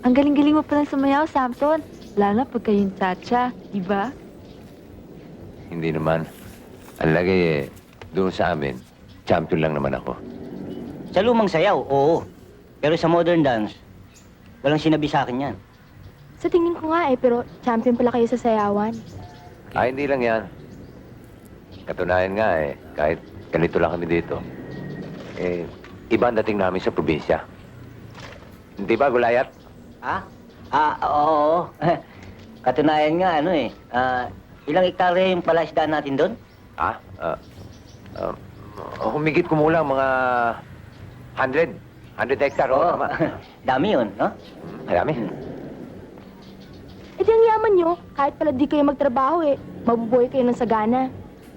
Ang galing-galing mo palang sumayaw, Samson. Lalo na pagka yung cha-cha, di ba? Hindi naman. Ang lagay doon sa amin, champion lang naman ako. Sa lumang sayaw, oo. Pero sa modern dance, walang sinabi sa akin yan. Sa tingin ko nga pero champion pala kayo sa sayawan. Hindi lang yan. Katunayan nga kahit ganito lang kami dito. Iba ang dating namin sa probinsya. Hindi ba, Gulayat? Ha? Oo. Katunayan nga, ilang ektarya yung palaisdaan natin doon? Humigit kumulang mga 100 hektar. Oo, tama. Dami yun, no? Marami. Eh di ang yaman nyo, kahit pala di kayo magtrabaho mabubuhay kayo ng sagana.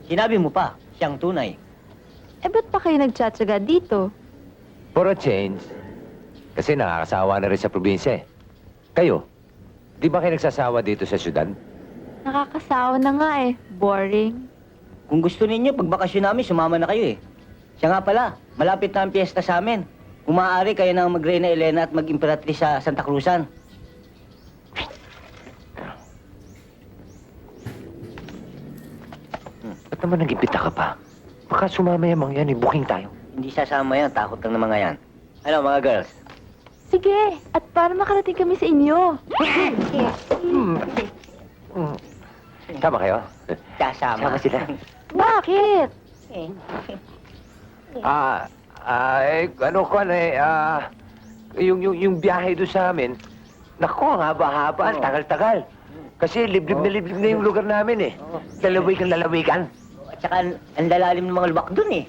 Sinabi mo pa, siyang tunay. Ba't pa kayo nagtsatsaga dito? For a change. Kasi nakakasawa na rin sa probinsya Kayo, di ba kayo nagsasawa dito sa syudad? Nakakasawa na nga Boring. Kung gusto ninyo, pagbakasyon namin, sumama na kayo Siya nga pala, malapit na ang piyesta sa amin. Kung maaari, kayo nang mag-Reyna Elena at mag-Imperatriz sa Santa Cruzan. Ba't naman nag-impita ka pa? Baka sumama yung mga yan, booking tayo. Hindi sasama yan, takot lang ng mga yan. Ano, mga girls? Sige, at para makarating kami sa inyo. Sama kayo? Sasama. Sama sila. Bakit? Yung biyahe doon sa amin, naku, ang haba-haba, ang tagal-tagal. Kasi liblib na yung lugar namin lalawigan. At saka, ang lalalim ng mga lubak dun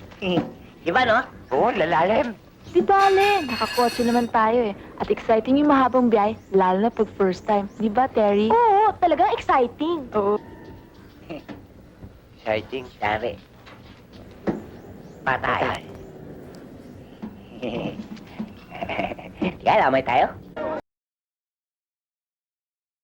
Di ba, no? Oo, lalalim. Di bale, nakakotse naman tayo At exciting yung mahabang biyahe, lalo na pag first time. Di ba, Terry? Oo, talagang exciting. Oo. Exciting. Sari. Patay. Kaya lamay tayo?